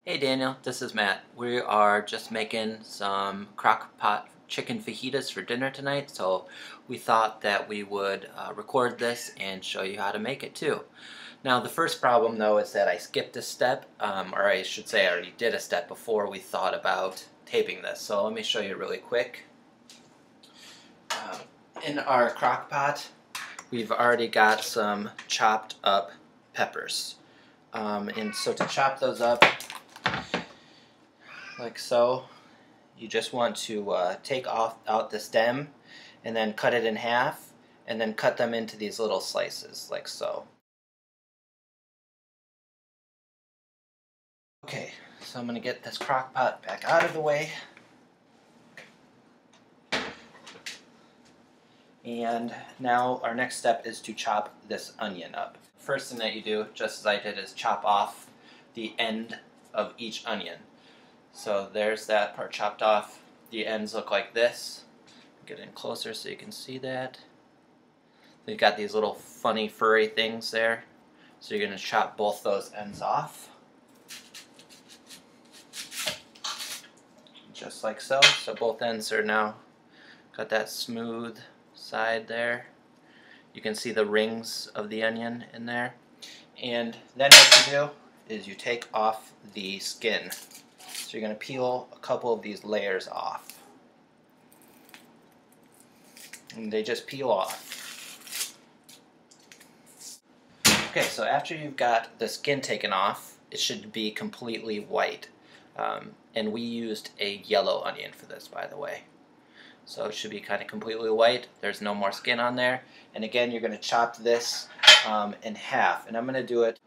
Hey Daniel, this is Matt. We are just making some CrockPot chicken fajitas for dinner tonight, so we thought that we would record this and show you how to make it too. Now the first problem though is that I skipped a step, or I should say I already did a step before we thought about taping this. So let me show you really quick. In our CrockPot, we've already got some chopped up peppers. And so to chop those up, like so, you just want to take out the stem and then cut it in half and then cut them into these little slices like so. Okay, so I'm going to get this crock pot back out of the way. And now our next step is to chop this onion up. First thing that you do, just as I did, is chop off the end of each onion. So there's that part chopped off. The ends look like this. Get in closer so you can see that. They've got these little funny furry things there. So you're going to chop both those ends off. Just like so. So both ends are now got that smooth side there. You can see the rings of the onion in there. And then what you do is you take off the skin. So you're going to peel a couple of these layers off. And they just peel off. Okay, so after you've got the skin taken off, it should be completely white. And we used a yellow onion for this, by the way. So it should be kind of completely white. There's no more skin on there. And again, you're going to chop this in half. And I'm going to do it,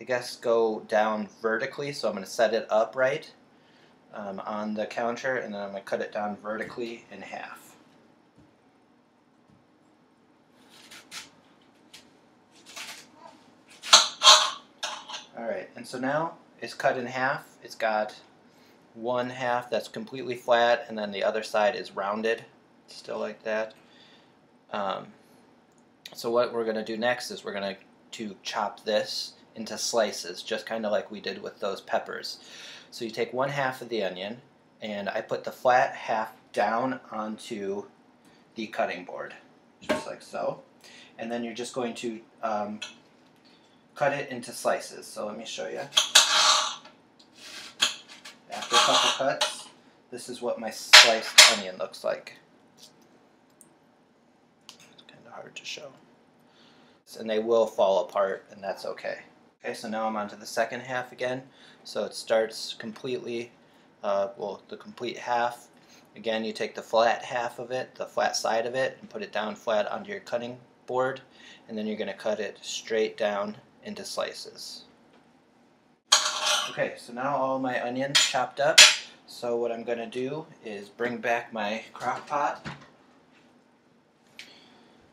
I guess, go down vertically. So I'm going to set it upright on the counter, and then I'm going to cut it down vertically in half. Alright, and so now it's cut in half. It's got one half that's completely flat, and then the other side is rounded, still like that. So what we're going to do next is we're going to chop this into slices, just kind of like we did with those peppers. So you take one half of the onion, and I put the flat half down onto the cutting board, just like so. And then you're just going to cut it into slices. So let me show you. After a couple cuts, this is what my sliced onion looks like. It's kind of hard to show. And they will fall apart, and that's okay. Okay, so now I'm on to the second half again. So it starts completely, the complete half. Again, you take the flat half of it, the flat side of it, and put it down flat onto your cutting board, and then you're going to cut it straight down into slices. Okay, so now all my onions chopped up. So what I'm going to do is bring back my crock pot,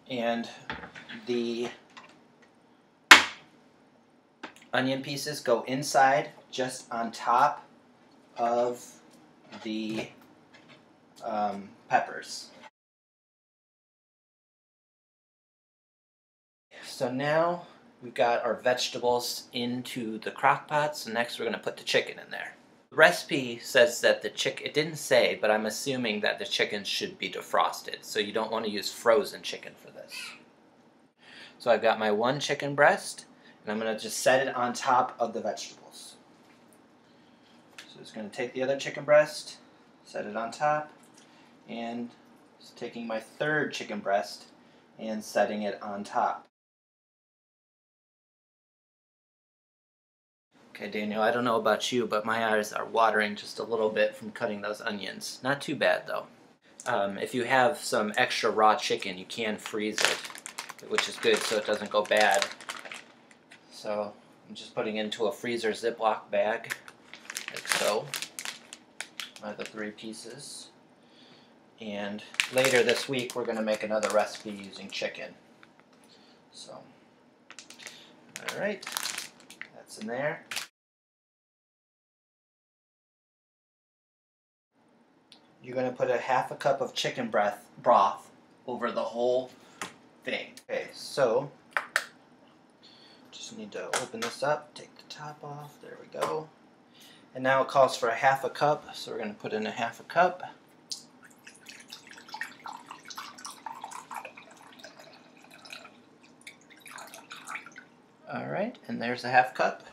and the onion pieces go inside, just on top of the peppers. So now we've got our vegetables into the crock pot, so next we're going to put the chicken in there. The recipe says that the chicken, it didn't say, but I'm assuming that the chicken should be defrosted, so you don't want to use frozen chicken for this. So I've got my one chicken breast, and I'm going to just set it on top of the vegetables. So it's going to take the other chicken breast, set it on top, and just taking my third chicken breast and setting it on top. Okay, Daniel, I don't know about you, but my eyes are watering just a little bit from cutting those onions. Not too bad, though. If you have some extra raw chicken, you can freeze it, which is good so it doesn't go bad. So I'm just putting it into a freezer Ziploc bag, like so, by the 3 pieces. And later this week we're going to make another recipe using chicken. So, alright, that's in there. You're going to put a half a cup of chicken broth over the whole thing. Okay, so just need to open this up, take the top off, there we go. And now it calls for a half a cup, so we're going to put in a half a cup. Alright, and there's a half cup.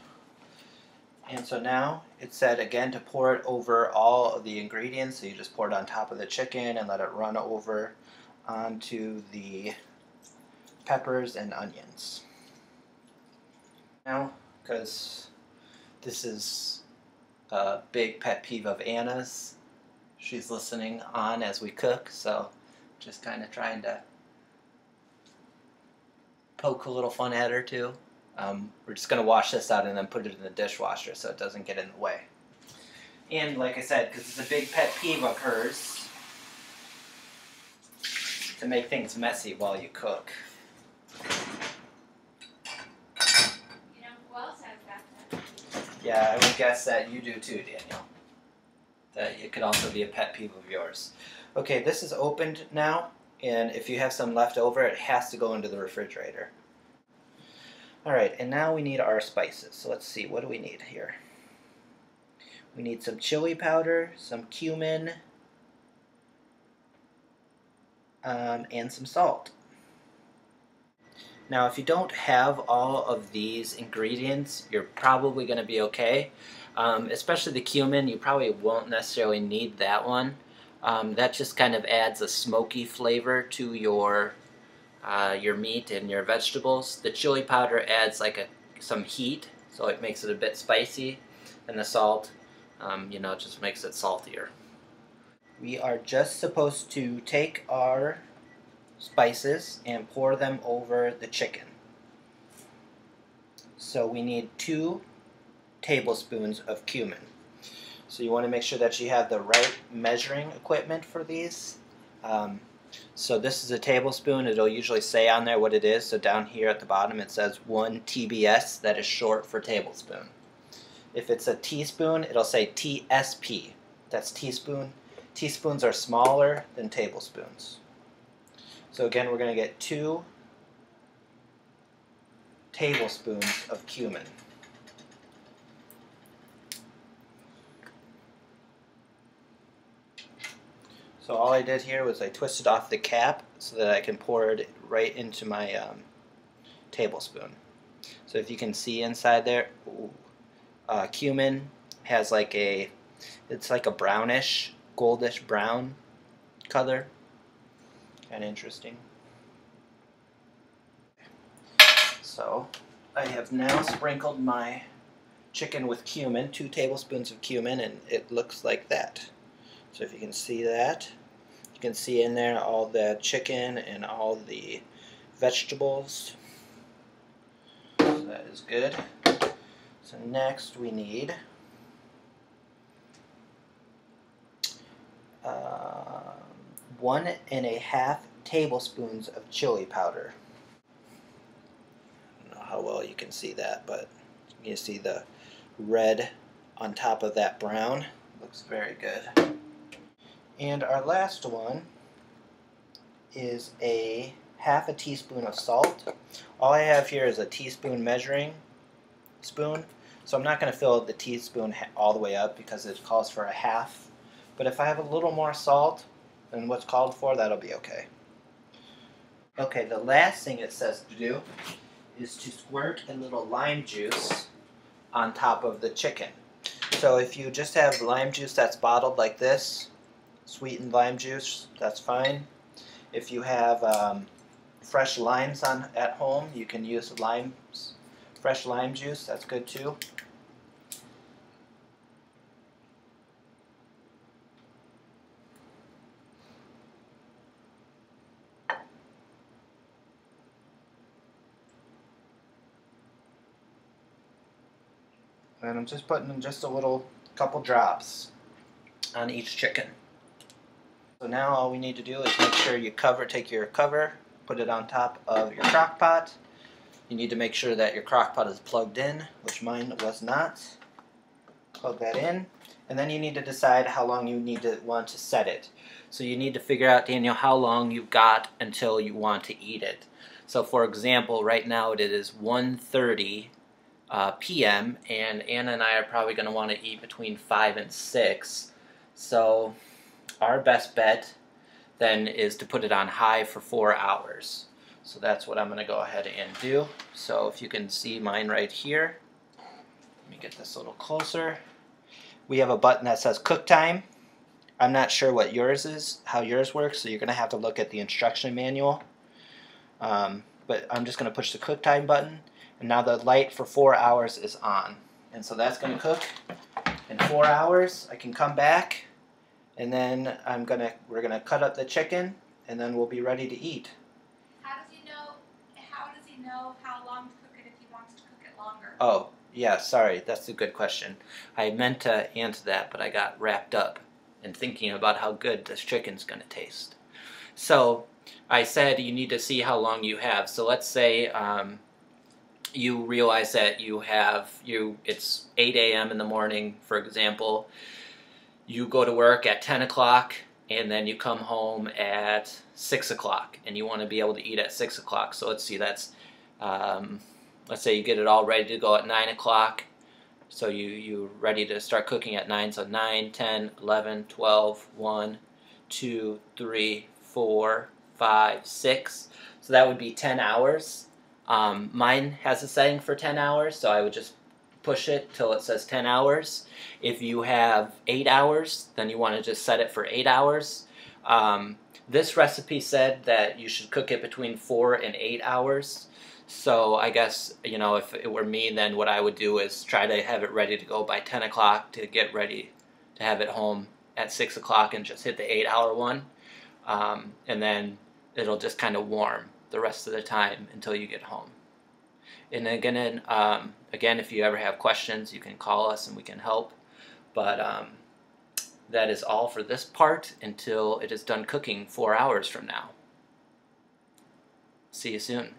And so now it said again to pour it over all of the ingredients. So you just pour it on top of the chicken and let it run over onto the peppers and onions. Now, because this is a big pet peeve of Anna's, she's listening on as we cook, so just kind of trying to poke a little fun at her too. We're just going to wash this out and then put it in the dishwasher so it doesn't get in the way. And like I said, because it's a big pet peeve of hers, to make things messy while you cook. You know, who else has that? Yeah, I would guess that you do too, Daniel. That it could also be a pet peeve of yours. Okay, this is opened now, and if you have some left over, it has to go into the refrigerator. Alright, and now we need our spices. So let's see, what do we need here? We need some chili powder, some cumin, and some salt. Now, if you don't have all of these ingredients, you're probably going to be okay. Especially the cumin, you probably won't necessarily need that one. That just kind of adds a smoky flavor to your meat and your vegetables. The chili powder adds like some heat, so it makes it a bit spicy, and the salt, you know, just makes it saltier. We are just supposed to take our spices and pour them over the chicken. So we need 2 tablespoons of cumin. So you want to make sure that you have the right measuring equipment for these. So this is a tablespoon. It'll usually say on there what it is. So down here at the bottom it says 1 TBS. That is short for tablespoon. If it's a teaspoon, it'll say TSP. That's teaspoon. Teaspoons are smaller than tablespoons. So again, we're going to get 2 tablespoons of cumin. So all I did here was I twisted off the cap so that I can pour it right into my tablespoon. So if you can see inside there, cumin has like it's like a brownish, goldish brown color. Kind of interesting. So I have now sprinkled my chicken with cumin, 2 tablespoons of cumin, and it looks like that. So if you can see that, you can see in there all the chicken and all the vegetables. So that is good. So next we need 1½ tablespoons of chili powder. I don't know how well you can see that, but you can see the red on top of that brown. Looks very good. And our last one is a ½ teaspoon of salt. All I have here is a teaspoon measuring spoon, so I'm not going to fill the teaspoon all the way up because it calls for a half. But if I have a little more salt than what's called for, that'll be okay. Okay, the last thing it says to do is to squirt a little lime juice on top of the chicken. So if you just have lime juice that's bottled like this, sweetened lime juice, that's fine. If you have fresh limes at home, you can use fresh lime juice, that's good too. And I'm just putting in just a couple drops on each chicken. So now all we need to do is make sure you take your cover, put it on top of your crock pot. You need to make sure that your crock pot is plugged in, which mine was not. Plug that in. And then you need to decide how long you want to set it. So you need to figure out, Daniel, how long you've got until you want to eat it. So for example, right now it is 1:30 p.m. and Anna and I are probably going to want to eat between 5 and 6. So our best bet then is to put it on high for 4 hours. So that's what I'm going to go ahead and do. So if you can see mine right here, let me get this a little closer. We have a button that says cook time. I'm not sure what yours is, how yours works, so you're going to have to look at the instruction manual. But I'm just going to push the cook time button, and now the light for 4 hours is on. And so that's going to cook in 4 hours. I can come back, and then we're going to cut up the chicken, and then we'll be ready to eat. How does he know how long to cook it if he wants to cook it longer? Oh, yeah, sorry, that's a good question. I meant to answer that, but I got wrapped up in thinking about how good this chicken's going to taste. So I said you need to see how long you have. So let's say you realize that it's 8 a.m. in the morning, for example. You go to work at 10 o'clock, and then you come home at 6 o'clock, and you want to be able to eat at 6 o'clock. So let's see, that's, let's say you get it all ready to go at 9 o'clock. So you're ready to start cooking at 9. So 9, 10, 11, 12, 1, 2, 3, 4, 5, 6. So that would be 10 hours. Mine has a setting for 10 hours, so I would just push it till it says 10 hours. If you have 8 hours, then you want to just set it for 8 hours. This recipe said that you should cook it between 4 and 8 hours. So I guess, if it were me, then what I would do is try to have it ready to go by 10 o'clock to get ready to have it home at 6 o'clock and just hit the 8-hour one. And then it'll just kind of warm the rest of the time until you get home. And again, if you ever have questions, you can call us and we can help. But that is all for this part until it is done cooking 4 hours from now. See you soon.